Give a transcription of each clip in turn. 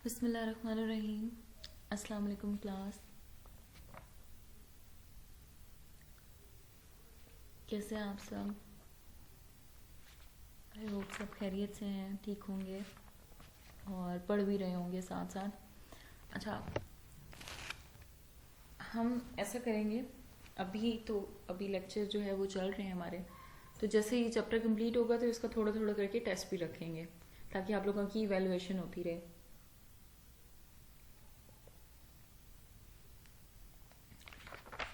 बिस्मिल्लाहिर्रहमानिर्रहीम। अस्सलाम वालेकुम क्लास। कैसे हैं आप सब? आई होप सब खैरियत से हैं, ठीक होंगे और पढ़ भी रहे होंगे साथ साथ। अच्छा, हम ऐसा करेंगे, अभी लेक्चर जो है वो चल रहे हैं हमारे, तो जैसे ही चैप्टर कंप्लीट होगा तो इसका थोड़ा थोड़ा करके टेस्ट भी रखेंगे ताकि आप लोगों की इवैल्यूएशन होती रहे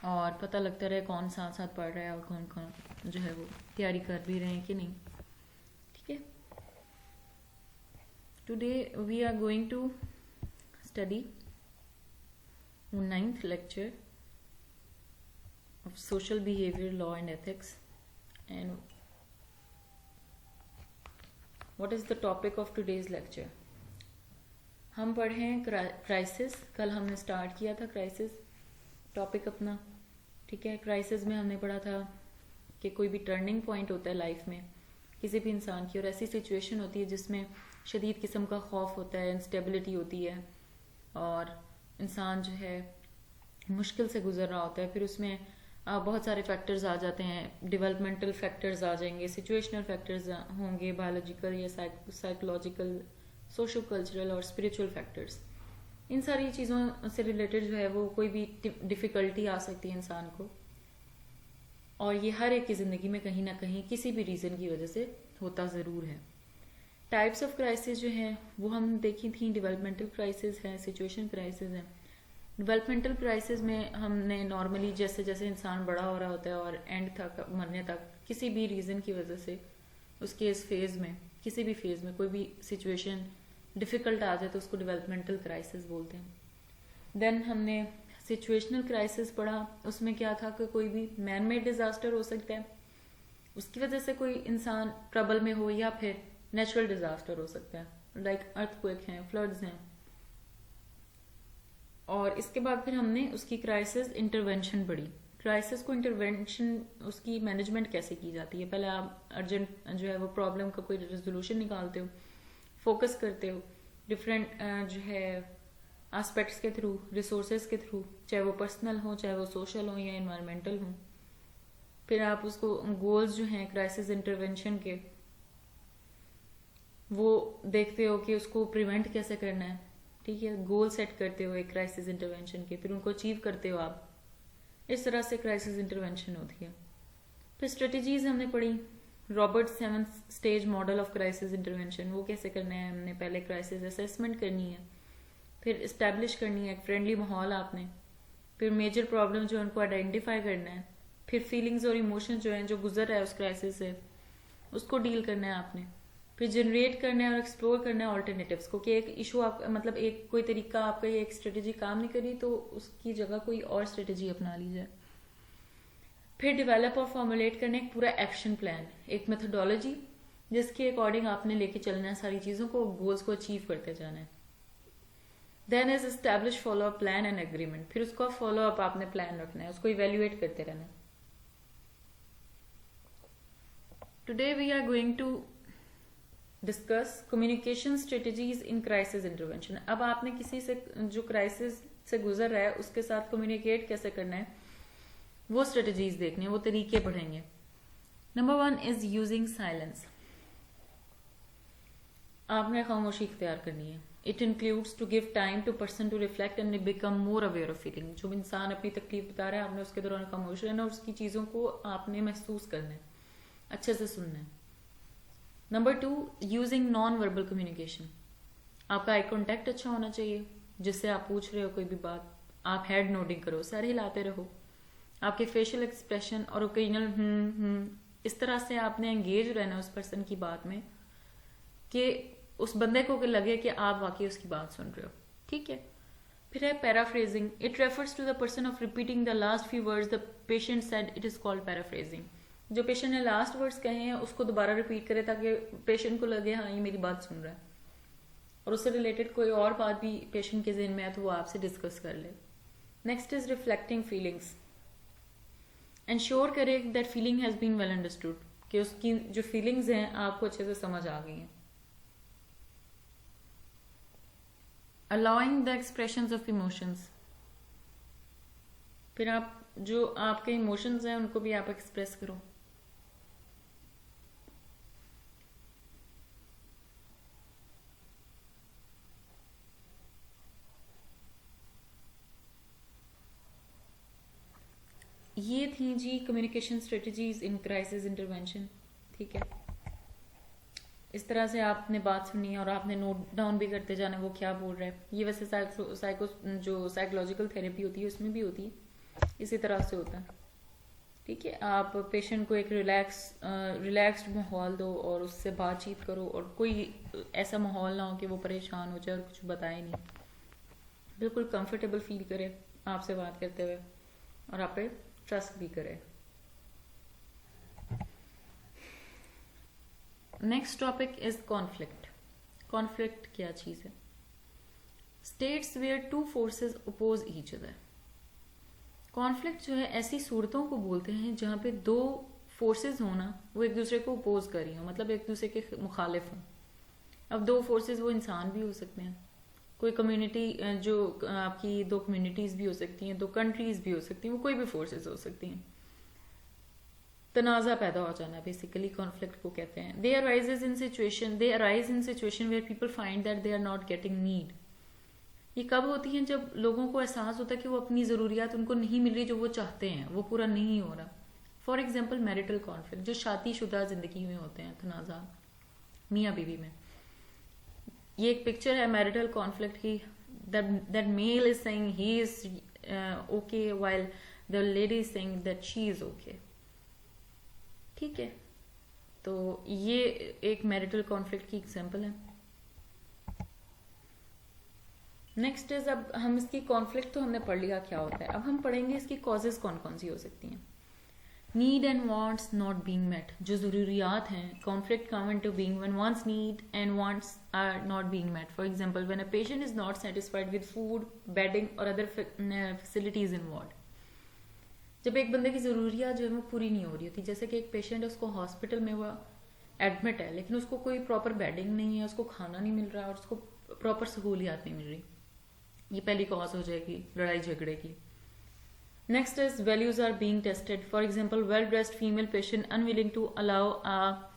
और पता लगता रहे कौन साथ साथ पढ़ रहा है और कौन कौन जो है वो तैयारी कर भी रहे हैं कि नहीं। ठीक है, today we are going to study ninth lecture of social behavior, law and ethics. And what is the topic of today's lecture? हम पढ़े हैं क्राइसिस। कल हमने स्टार्ट किया था क्राइसिस टॉपिक अपना। ठीक है, क्राइसिस में हमने पढ़ा था कि कोई भी टर्निंग पॉइंट होता है लाइफ में किसी भी इंसान की, और ऐसी सिचुएशन होती है जिसमें शदीद किस्म का खौफ होता है, इंस्टेबिलिटी होती है और इंसान जो है मुश्किल से गुजर रहा होता है। फिर उसमें बहुत सारे फैक्टर्स आ जाते हैं, डेवलपमेंटल फैक्टर्स आ जाएंगे, सिचुएशनल फैक्टर्स होंगे, बायोलॉजिकल या साइकोलॉजिकल, सोशो कल्चरल और स्पिरिचुअल फैक्टर्स। इन सारी चीज़ों से रिलेटेड जो है वो कोई भी डिफ़िकल्टी आ सकती है इंसान को, और ये हर एक की ज़िंदगी में कहीं ना कहीं किसी भी रीज़न की वजह से होता ज़रूर है। टाइप्स ऑफ क्राइसिस जो हैं वो हम देखी थी। डेवलपमेंटल क्राइसिस है, सिचुएशन क्राइसिस है। डेवलपमेंटल क्राइसिस में हमने नॉर्मली जैसे जैसे इंसान बड़ा हो रहा होता है और एंड तक मरने तक किसी भी रीज़न की वजह से उसके इस फेज़ में, किसी भी फेज़ में कोई भी सिचुएशन डिफ़िकल्ट आ जाए तो उसको डेवलपमेंटल क्राइसिस बोलते हैं। देन हमने सिचुएशनल क्राइसिस पढ़ा। उसमें क्या था कि कोई भी मैन मेड डिज़ास्टर हो सकता है, उसकी वजह से कोई इंसान ट्रबल में हो, या फिर नेचुरल डिज़ास्टर हो सकता है, लाइक अर्थक्वेक हैं, फ्लड्स हैं। और इसके बाद फिर हमने उसकी क्राइसिस इंटरवेंशन पढ़ी। क्राइसिस को इंटरवेंशन उसकी मैनेजमेंट कैसे की जाती है। पहले आप अर्जेंट जो है वो प्रॉब्लम का कोई रेजोल्यूशन निकालते हो, फोकस करते हो डिफरेंट जो है एस्पेक्ट्स के थ्रू, रिसोर्सेज के थ्रू, चाहे वो पर्सनल हो, चाहे वो सोशल हो या इन्वायरमेंटल हो। फिर आप उसको गोल्स जो हैं क्राइसिस इंटरवेंशन के वो देखते हो कि उसको प्रिवेंट कैसे करना है। ठीक है, गोल सेट करते हो एक क्राइसिस इंटरवेंशन के, फिर उनको अचीव करते हो आप। इस तरह से क्राइसिस इंटरवेंशन होती है। फिर स्ट्रेटजीज हमने पढ़ी। Robert 7 stage model of crisis intervention, वो कैसे करना है। हमने पहले क्राइसिस असेसमेंट करनी है, फिर इस्टेब्लिश करनी है एक फ्रेंडली माहौल आपने, फिर मेजर प्रॉब्लम जो है उनको आइडेंटिफाई करना है, फिर फीलिंग्स और इमोशन जो हैं जो गुजर रहा है उस क्राइसिस से उसको डील करना है आपने, फिर जनरेट करना है और एक्सप्लोर करना है ऑल्टरनेटिव्स को कि एक इशू आप मतलब एक कोई तरीका आपका ये एक स्ट्रेटजी काम नहीं करी तो उसकी जगह कोई और स्ट्रेटजी अपना ली जाए। फिर डेवलप और फॉर्मुलेट करना एक पूरा एक्शन प्लान, एक मेथोडोलॉजी जिसके अकॉर्डिंग आपने लेके चलना है सारी चीज़ों को, गोल्स को अचीव करते जाना है। Then is establish follow up plan and agreement, फिर उसका फॉलो अप आपने प्लान रखना है, उसको इवेल्युएट करते रहना है। Today we are going to discuss communication strategies in crisis intervention. अब आपने किसी से जो क्राइसिस से गुजर रहा है उसके साथ कम्युनिकेट कैसे करना है वो स्ट्रेटजीज देखनी है, वो तरीके पढ़ेंगे। Number 1 is using silence. आपने खामोशी इख्तियार करनी है। It includes to give time to person to reflect and become more aware of feeling. जो इंसान अपनी तकलीफ बता रहा है आपने उसके दौरान खामोश रहना और उसकी चीज़ों को आपने महसूस करना है, अच्छे से सुनना है। Number 2, using non verbal communication. आपका आई कॉन्टेक्ट अच्छा होना चाहिए, जिससे आप पूछ रहे हो कोई भी बात आप हेड नोडिंग करो, सर हिलाते रहो। आपके फेशियल एक्सप्रेशन और ओकेजनल इस तरह से आपने एंगेज रहना उस पर्सन की बात में कि उस बंदे को लगे कि आप वाकई उसकी बात सुन रहे हो। ठीक है। फिर है paraphrasing. It refers to the person of repeating the last few words the patient said, it is called paraphrasing. जो पेशेंट ने लास्ट वर्ड्स कहे हैं उसको दोबारा रिपीट करे ताकि पेशेंट को लगे हाँ ये मेरी बात सुन रहा है, और उससे रिलेटेड कोई और बात भी पेशेंट के ज़हन में है तो वो आपसे डिस्कस कर ले। Next is reflecting feelings. Ensure करे that feeling has been well understood, कि उसकी जो फीलिंग्स हैं आपको अच्छे से समझ आ गई हैं। Allowing the expressions of emotions, फिर आप जो आपके इमोशंस हैं उनको भी आप एक्सप्रेस करो। ये थी जी communication strategies in crisis intervention. ठीक है, इस तरह से आपने बात सुनी और आपने नोट डाउन भी करते जाना वो क्या बोल रहा है। ये वैसे साइको जो साइकोलॉजिकल थेरेपी होती है उसमें भी होती है, इसी तरह से होता है। ठीक है, आप पेशेंट को एक रिलैक्स्ड माहौल दो और उससे बातचीत करो, और कोई ऐसा माहौल ना हो कि वो परेशान हो जाए और कुछ बताए नहीं। बिल्कुल कंफर्टेबल फील करे आपसे बात करते हुए और आप पे ट्रस्ट भी करे। Next topic is conflict. Conflict क्या चीज है? States where two forces oppose each other. Conflict जो है ऐसी सूरतों को बोलते हैं जहां पे दो फोर्सेस होना वो एक दूसरे को अपोज कर रही हो, मतलब एक दूसरे के मुखालिफ हों। अब दो फोर्सेस वो इंसान भी हो सकते हैं, कोई कम्युनिटी, जो आपकी दो कम्युनिटीज भी हो सकती हैं, दो कंट्रीज भी हो सकती हैं, वो कोई भी फोर्सेस हो सकती हैं। तनाज़ा पैदा हो जाना बेसिकली कॉन्फ्लिक्ट को कहते हैं। They arise in situation where people find that they are not getting need. ये कब होती हैं? जब लोगों को एहसास होता है कि वो अपनी ज़रूरियात उनको नहीं मिल रही, जो वो चाहते हैं वो पूरा नहीं हो रहा। फॉर एग्जाम्पल मैरिटल कॉन्फ्लिक्ट, जो शादीशुदा जिंदगी में होते हैं तनाज़ा मियाँ बीवी में। ये एक पिक्चर है मैरिटल कॉन्फ्लिक्ट की। That male is saying he is okay while the lady is saying that she is okay. ठीक है, तो ये एक मैरिटल कॉन्फ्लिक्ट की एग्जांपल है। नेक्स्ट इज, अब हम इसकी कॉन्फ्लिक्ट तो हमने पढ़ लिया क्या होता है, अब हम पढ़ेंगे इसकी कॉजेज कौन कौन सी हो सकती हैं। Need and wants not being met, जो जरूरियात हैं, conflict come into being when wants need and wants are not being met. For example when a patient is not satisfied with food, bedding और other facilities in ward. जब एक बंदे की ज़रूरियात जो है वो पूरी नहीं हो रही होती, जैसे कि एक पेशेंट है, उसको हॉस्पिटल में वो एडमिट है लेकिन उसको कोई प्रॉपर बेडिंग नहीं है, उसको खाना नहीं मिल रहा और उसको प्रॉपर सहूलियात नहीं मिल रही। ये पहली कॉज हो जाएगी लड़ाई झगड़े की। Next is values are being tested. For example well dressed female patient unwilling to allow a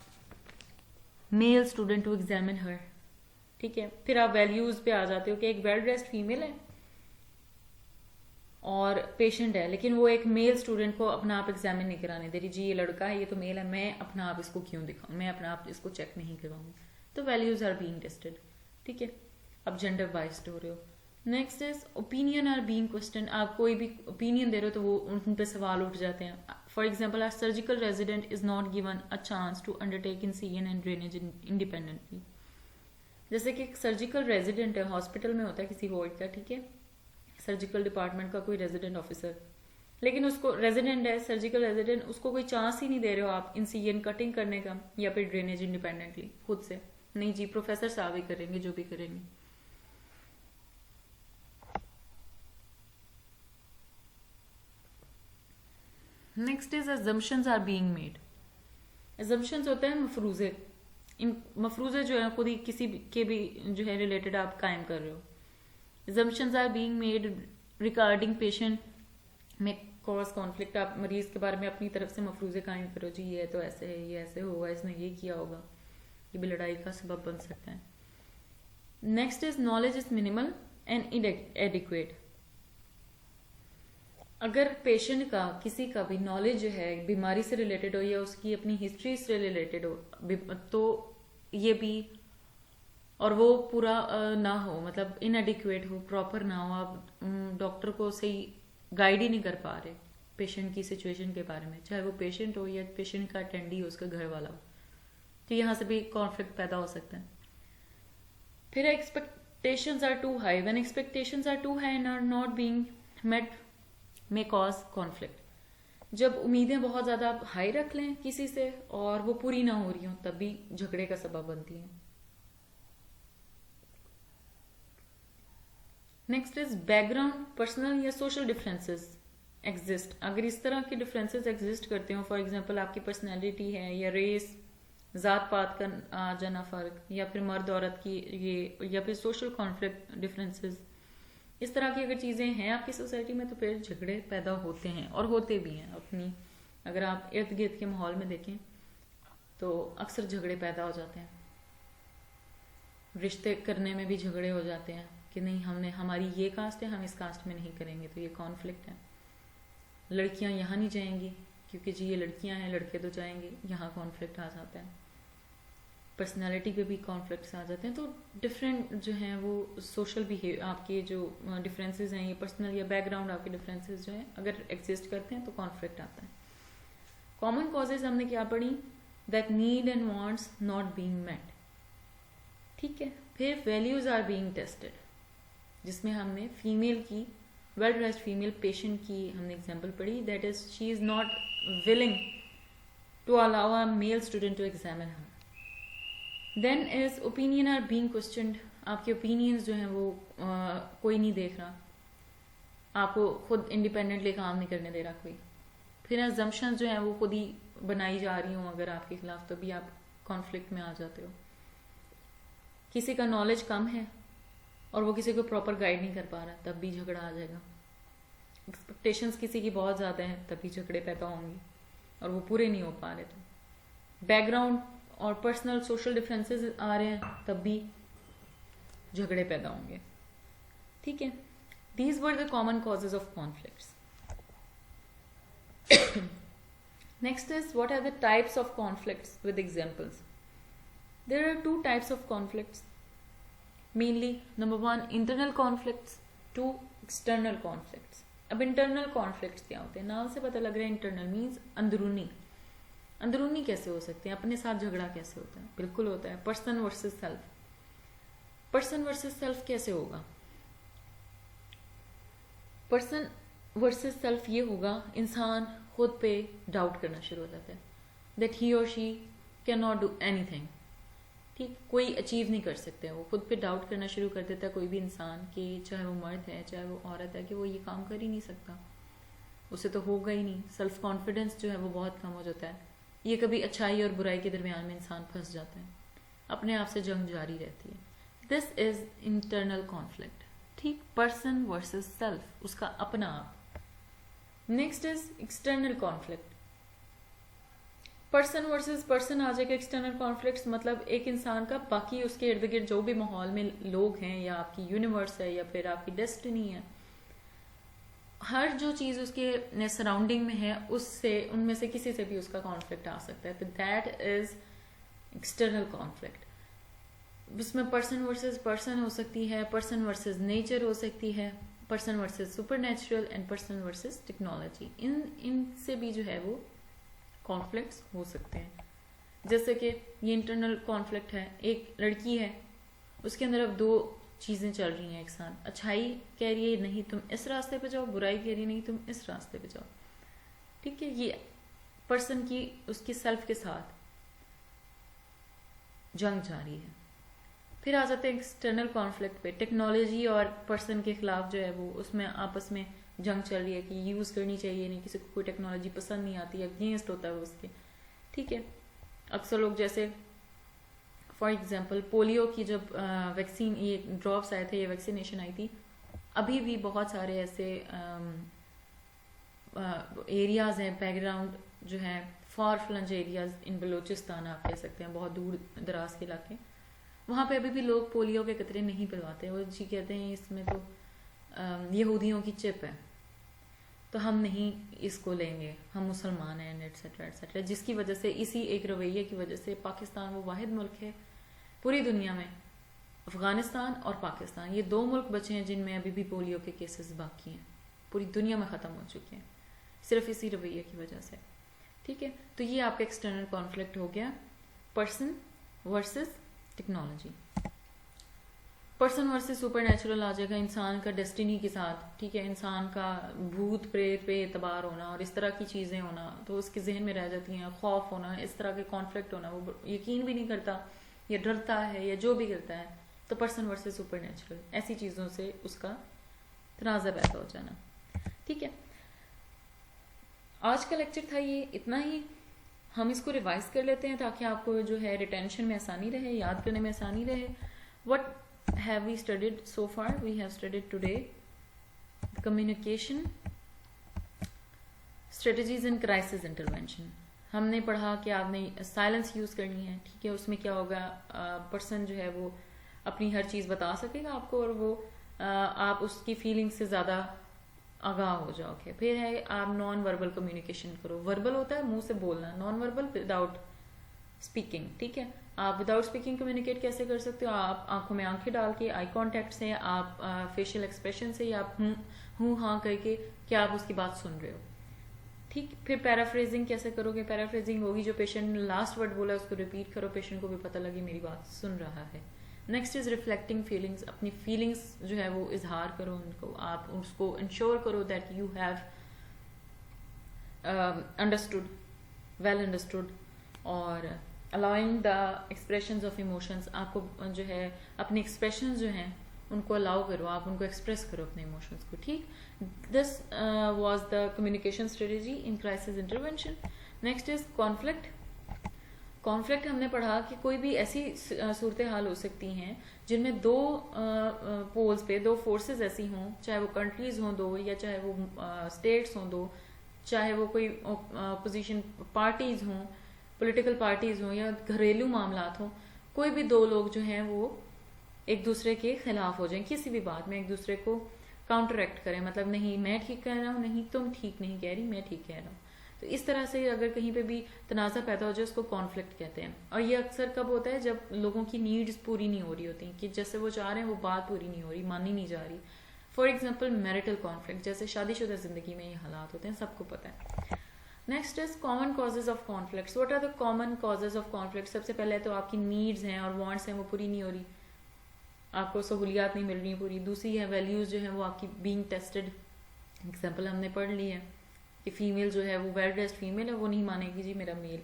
male student to examine her. ठीक है, फिर आप वैल्यूज पे आ जाते हो कि एक वेल ड्रेस्ड फीमेल है और पेशेंट है, लेकिन वो एक मेल स्टूडेंट को अपना आप एग्जामिन नहीं कराने दे रही। जी ये लड़का है, ये तो मेल है, मैं अपना आप इसको क्यों दिखाऊं, मैं अपना आप इसको चेक नहीं करवाऊंगी। तो वैल्यूज आर बीइंग टेस्टेड। ठीक है, अब जेंडर बाइस्ड हो रहे हो। Next is opinion are being question. आप कोई भी ओपिनियन दे रहे हो तो वो उन पे सवाल उठ जाते हैं। For example are surgical resident is not given a chance to undertake incision and drainage independently. जैसे कि एक सर्जिकल रेजिडेंट है, हॉस्पिटल में होता है किसी वार्ड का, ठीक है, सर्जिकल डिपार्टमेंट का कोई रेजिडेंट ऑफिसर, लेकिन उसको रेजिडेंट है सर्जिकल रेजिडेंट, उसको कोई चांस ही नहीं दे रहे हो आप इंसिजन कटिंग करने का या फिर ड्रेनेज इंडिपेंडेंटली खुद से। नहीं जी, प्रोफेसर साहब ही करेंगे जो भी करेंगे। Next is assumptions are being made. Assumptions होते हैं मफरूजे। इन मफरूजे जो है खुद ही किसी के भी जो है रिलेटेड आप कायम कर रहे हो। assumptions are being made regarding patient में cause conflict। आप मरीज के बारे में अपनी तरफ से मफरूजे कायम करो, जी ये तो ऐसे है, ये ऐसे होगा, इसने ये किया होगा, ये भी लड़ाई का सबब बन सकता है। Next is knowledge is minimal and इनएडिक्वेट। अगर पेशेंट का किसी का भी नॉलेज जो है बीमारी से रिलेटेड हो या उसकी अपनी हिस्ट्री से रिलेटेड हो, तो ये भी, और वो पूरा ना हो, मतलब इनएडिक्वेट हो, प्रॉपर ना हो, आप डॉक्टर को सही गाइड ही नहीं कर पा रहे पेशेंट की सिचुएशन के बारे में, चाहे वो पेशेंट हो या पेशेंट का अटेंडी हो, उसका घर वाला हो, तो यहाँ से भी कॉन्फ्लिक्ट पैदा हो सकता है। फिर expectations are too high. When expectations are too high and are not being met may cause conflict. जब उम्मीदें बहुत ज्यादा आप हाई रख लें किसी से और वो पूरी ना हो रही हो, तब भी झगड़े का सबब बनती है। नेक्स्ट इज बैकग्राउंड, पर्सनल या सोशल डिफरेंसेस एग्जिस्ट। अगर इस तरह के डिफरेंसेस एग्जिस्ट करते हो, फॉर एग्जांपल आपकी पर्सनैलिटी है या रेस ज़ात पात का आ जाना फ़र्क, या फिर मर्द औरत की ये, या फिर सोशल कॉन्फ्लिक्ट डिफरेंसेस, इस तरह की अगर चीज़ें हैं आपकी सोसाइटी में तो फिर झगड़े पैदा होते हैं और होते भी हैं। अपनी अगर आप इर्द गिर्द के माहौल में देखें तो अक्सर झगड़े पैदा हो जाते हैं। रिश्ते करने में भी झगड़े हो जाते हैं कि नहीं, हमने हमारी ये कास्ट है, हम इस कास्ट में नहीं करेंगे, तो ये कॉन्फ्लिक्ट है। लड़कियां यहाँ नहीं जाएंगी क्योंकि जी ये लड़कियां हैं, लड़के तो जाएंगे, यहाँ कॉन्फ्लिक्ट आ जाता है। पर्सनालिटी पे भी कॉन्फ्लिक्ट्स आ जाते हैं। तो डिफरेंट जो हैं वो सोशल बिहेव, आपके जो डिफरेंसेस हैं, ये पर्सनल या बैकग्राउंड आपके डिफरेंसेस जो हैं अगर एग्जिस्ट करते हैं तो कॉन्फ्लिक्ट आता है। कॉमन कॉजेज हमने क्या पढ़ी, that need and wants not being met, ठीक है। फिर वैल्यूज आर बीइंग टेस्टेड, जिसमें हमने फीमेल की, वेल ड्रेस्ड फीमेल पेशेंट की हमने एग्जाम्पल पढ़ी, that is she is not willing to allow a male student to examine her. Then is opinion are being questioned, आपके ओपिनियंस जो हैं वो कोई नहीं देख रहा, आपको खुद इंडिपेंडेंटली काम नहीं करने दे रहा कोई। फिर अजम्पशंस जो हैं वो खुद ही बनाई जा रही हूँ अगर आपके खिलाफ, तो भी आप कॉन्फ्लिक्ट में आ जाते हो। किसी का नॉलेज कम है और वो किसी को प्रॉपर गाइड नहीं कर पा रहा, तब भी झगड़ा आ जाएगा। एक्सपेक्टेशंस किसी की बहुत ज़्यादा हैं, तभी झगड़े पैदा होंगे और वो पूरे नहीं हो पा रहे। तो बैकग्राउंड और पर्सनल सोशल डिफरेंसेस आ रहे हैं, तब भी झगड़े पैदा होंगे, ठीक है। These were the common causes of conflicts. Next is what are the types of conflicts with examples. There are two types of conflicts mainly. Number 1 internal conflicts, 2 external conflicts. अब इंटरनल कॉन्फ्लिक्ट्स क्या होते हैं, नाम से पता लग रहा है इंटरनल मीन्स अंदरूनी। अंदरूनी कैसे हो सकते हैं, अपने साथ झगड़ा कैसे होता है, बिल्कुल होता है। Person versus self, person versus self कैसे होगा, पर्सन वर्सेस सेल्फ ये होगा, इंसान खुद पे डाउट करना शुरू हो जाता है, दैट ही और she can not do anything, ठीक, कोई अचीव नहीं कर सकते हैं। वो खुद पे डाउट करना शुरू कर देता है कोई भी इंसान, कि चाहे वो मर्द है चाहे वो औरत है, कि वो ये काम कर ही नहीं सकता, उसे तो होगा ही नहीं। सेल्फ कॉन्फिडेंस जो है वो बहुत कम हो जाता है। ये कभी अच्छाई और बुराई के दरमियान में इंसान फंस जाता है, अपने आप से जंग जारी रहती है। दिस इज इंटरनल कॉन्फ्लिक्ट, ठीक, पर्सन वर्सेस सेल्फ, उसका अपना आप। Next is external conflict, person versus person आ जाएगा। एक्सटर्नल कॉन्फ्लिक्ट्स मतलब एक इंसान का बाकी उसके इर्द गिर्द जो भी माहौल में लोग हैं, या आपकी यूनिवर्स है, या फिर आपकी डेस्टिनी है, हर जो चीज़ उसके सराउंडिंग में है, उससे, उनमें से किसी से भी उसका कॉन्फ्लिक्ट आ सकता है, तो दैट इज एक्सटर्नल कॉन्फ्लिक्ट। उसमें पर्सन वर्सेस पर्सन हो सकती है, पर्सन वर्सेस नेचर हो सकती है, person versus super natural, and person versus technology. इनसे भी जो है वो कॉन्फ्लिक्ट्स हो सकते हैं। जैसे कि ये इंटरनल कॉन्फ्लिक्ट है, एक लड़की है, उसके अंदर अब दो चीज़ें चल रही हैं एक साथ, अच्छाई कह रही है नहीं तुम इस रास्ते पे जाओ, बुराई कह रही है नहीं तुम इस रास्ते पे जाओ, ठीक है। ये पर्सन की, उसकी सेल्फ के साथ जंग जारी है। फिर आ जाते हैं एक्सटर्नल कॉन्फ्लिक्ट पे, टेक्नोलॉजी और पर्सन के खिलाफ जो है वो, उसमें आपस में जंग चल रही है कि यूज़ करनी चाहिए नहीं, किसी को कोई टेक्नोलॉजी पसंद नहीं आती, अगेंस्ट होता है वो उसके, ठीक है। अक्सर लोग, जैसे फॉर एग्जांपल पोलियो की जब वैक्सीन, ये ड्रॉप्स आए थे, ये वैक्सीनेशन आई थी, अभी भी बहुत सारे ऐसे एरियाज़ हैं, बैकग्राउंड जो है, फार फ्लंज एरियाज इन बलूचिस्तान आप कह सकते हैं, बहुत दूर दराज के इलाके, वहाँ पे अभी भी लोग पोलियो के कतरे नहीं पिलवाते। वो जी कहते हैं इसमें तो यहूदियों की चिप है, तो हम नहीं इसको लेंगे, हम मुसलमान हैं, एटसेट्रा एटसेट्रा, जिसकी वजह से, इसी एक रवैये की वजह से पाकिस्तान वो वाहिद मुल्क है पूरी दुनिया में, अफगानिस्तान और पाकिस्तान, ये दो मुल्क बचे हैं जिनमें अभी भी पोलियो के केसेस बाकी हैं, पूरी दुनिया में ख़त्म हो चुके हैं, सिर्फ इसी रवैये की वजह से, ठीक है। तो ये आपका एक्सटर्नल कॉन्फ्लिक्ट हो गया, person versus technology. Person versus supernatural आ जाएगा, इंसान का डेस्टिनी के साथ, ठीक है, इंसान का भूत प्रेत पे एतबार होना और इस तरह की चीज़ें होना, तो उसके जहन में रह जाती हैं, खौफ होना, इस तरह के कॉन्फ्लिक्ट होना, वो यकीन भी नहीं करता या डरता है या जो भी करता है, तो पर्सन वर्सेस सुपर नेचुरल, ऐसी चीज़ों से उसका तनाज़ा पैदा हो जाना, ठीक है। आज का लेक्चर था ये, इतना ही। हम इसको रिवाइज कर लेते हैं ताकि आपको जो है रिटेंशन में आसानी रहे, याद करने में आसानी रहे. What have we studied so far? We have studied today communication strategies in crisis intervention. हमने पढ़ा कि आपने साइलेंस यूज करनी है, ठीक है. उसमें क्या होगा, पर्सन जो है वो अपनी हर चीज बता सकेगा आपको और वो आप उसकी फीलिंग से ज्यादा आगाह हो जाओगे. फिर है आप नॉन वर्बल कम्युनिकेशन करो. वर्बल होता है मुंह से बोलना, नॉन वर्बल विदाउट स्पीकिंग, ठीक है. आप विदाउट स्पीकिंग कम्युनिकेट कैसे कर सकते हो? आप आंखों में आंखें डाल के, आई कांटेक्ट से, आप फेशियल एक्सप्रेशन से, या आप हूँ हाँ करके कि आप उसकी बात सुन रहे हो, ठीक. फिर पैराफ्रेजिंग कैसे करोगे? पैराफ्रेजिंग होगी जो पेशेंट ने लास्ट वर्ड बोला उसको रिपीट करो, पेशेंट को भी पता लगे मेरी बात सुन रहा है. Next is reflecting feelings. अपनी फीलिंग्स जो है वो इजहार करो उनको, आप उसको इंश्योर करो that you have understood, well understood. और allowing the expressions of emotions. आपको जो है अपने एक्सप्रेशंस जो हैं उनको अलाउ करो, आप उनको एक्सप्रेस करो अपने इमोशंस को, ठीक. This was the communication strategy in crisis intervention. Next is conflict. Conflict हमने पढ़ा कि कोई भी ऐसी सूरत हाल हो सकती हैं जिनमें दो पोल्स पे दो फोर्सेस ऐसी हों, चाहे वो कंट्रीज हों दो, या चाहे वो स्टेट्स हों दो, चाहे वो कोई अपोजिशन पार्टीज हों, पॉलिटिकल पार्टीज हों, या घरेलू मामलात हों. कोई भी दो लोग जो हैं वो एक दूसरे के खिलाफ हो जाएं किसी भी बात में, एक दूसरे को काउंटरएक्ट करें. मतलब नहीं मैं ठीक कह रहा हूँ, नहीं तुम ठीक नहीं कह रही, मैं ठीक कह रहा हूँ. तो इस तरह से अगर कहीं पे भी तनाज़ा पैदा हो जाए उसको कॉन्फ्लिक्ट कहते हैं. और ये अक्सर कब होता है? जब लोगों की नीड्स पूरी नहीं हो रही होती, कि जैसे वो चाह रहे हैं वो बात पूरी नहीं हो रही, मानी नहीं जा रही. फॉर एग्जाम्पल मैरिटल कॉन्फ्लिक्ट, जैसे शादीशुदा जिंदगी में ये हालात होते हैं, सबको पता है. Next is common causes of conflicts. What are the common causes of conflict? सबसे पहले तो आपकी नीड्स हैं और वांट्स हैं वो पूरी नहीं हो रही, आपको सहूलियात नहीं मिल रही पूरी. दूसरी है वैल्यूज जो है वो आपकी बीइंग टेस्टेड. एग्जाम्पल हमने पढ़ ली है कि फीमेल जो है वो वेल ड्रेस्ड फीमेल है, वो नहीं मानेगी जी मेरा मेल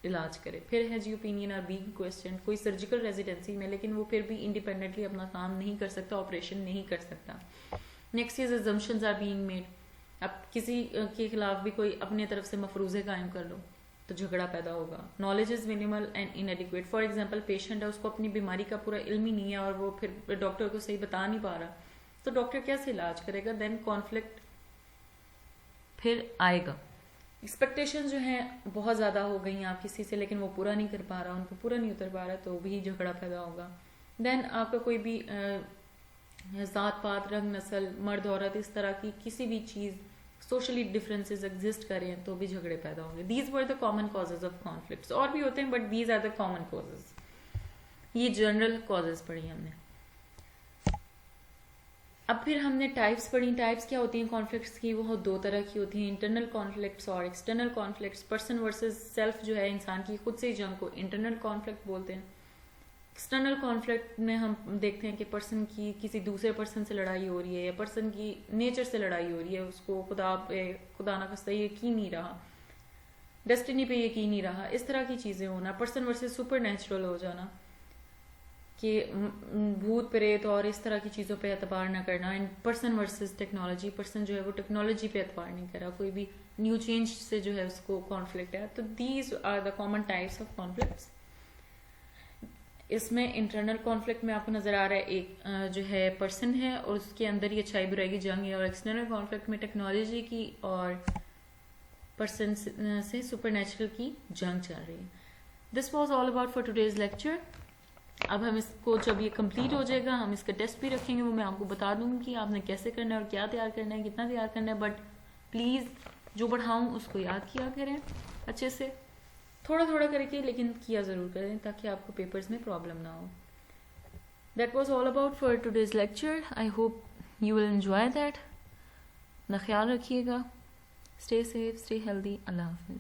इलाज करे. फिर है जी ओपिनियन आर बीइंग क्वेश्चन. कोई सर्जिकल रेजिडेंसी में लेकिन वो फिर भी इंडिपेंडेंटली अपना काम नहीं कर सकता, ऑपरेशन नहीं कर सकता. Next is assumptions are being made. अब किसी के खिलाफ भी कोई अपने तरफ से मफरूजे कायम कर लो तो झगड़ा पैदा होगा. Knowledge is minimal and इनएडिक्वेट. For example patient है, उसको अपनी बीमारी का पूरा इल्म ही नहीं है और वो फिर डॉक्टर को सही बता नहीं पा रहा, तो डॉक्टर कैसे इलाज करेगा? देन कॉन्फ्लिक्ट फिर आएगा. एक्सपेक्टेशन जो है बहुत ज़्यादा हो गई आप किसी से, लेकिन वो पूरा नहीं कर पा रहा, उनको पूरा नहीं उतर पा रहा, तो भी झगड़ा पैदा होगा. देन आपका कोई भी ज़ात पात, रंग, नस्ल, मर्द औरत, इस तरह की किसी भी चीज़, सोशली डिफरेंसेस एग्जिस्ट करें तो भी झगड़े पैदा होंगे. These were the common causes of conflicts. और भी होते हैं but these are the common causes. ये जनरल कॉजेज पढ़ी हमने. अब फिर हमने टाइप्स पढ़ी. टाइप्स क्या होती हैं कॉन्फ्लिक्ट्स की? वो दो तरह की होती हैं, इंटरनल कॉन्फ्लिक्ट्स और external conflicts. Person versus self जो है इंसान की खुद से ही जंग को इंटरनल कॉन्फ्लिक्ट बोलते हैं. एक्सटर्नल कॉन्फ्लिक्ट में हम देखते हैं कि पर्सन की किसी दूसरे पर्सन से लड़ाई हो रही है, या पर्सन की नेचर से लड़ाई हो रही है, उसको खुदा ना खास्ता यकीन नहीं रहा, डेस्टिनी पे यकीन नहीं रहा, इस तरह की चीज़ें होना. पर्सन वर्सेस सुपर नेचुरल हो जाना, कि भूत प्रेत और इस तरह की चीज़ों पे एतबार ना करना. And person versus technology. Person जो है वो टेक्नोलॉजी पे एतबार नहीं कर रहा, कोई भी न्यू चेंज से जो है उसको कॉन्फ्लिक्ट है. तो these are the common types of conflicts. इसमें इंटरनल कॉन्फ्लिक्ट में आपको नजर आ रहा है एक जो है पर्सन है और उसके अंदर ही अच्छाई बुराई की जंग है. और एक्सटर्नल कॉन्फ्लिक्ट में टेक्नोलॉजी की और पर्सन से सुपरनेचुरल की जंग चल रही है. This was all about for today's lecture. अब हम इसको जब ये कंप्लीट हो जाएगा हम इसका टेस्ट भी रखेंगे, वो मैं आपको बता दूंगी कि आपने कैसे करना है और क्या तैयार करना है, कितना तैयार करना है. बट प्लीज़ जो पढ़ाऊँ उसको याद किया करें अच्छे से, थोड़ा थोड़ा करके, लेकिन किया ज़रूर करें ताकि आपको पेपर्स में प्रॉब्लम ना हो. That was all about for today's lecture. I hope you will enjoy that. अपना ख्याल रखिएगा. Stay safe, stay healthy. अल्लाह हाफिज़.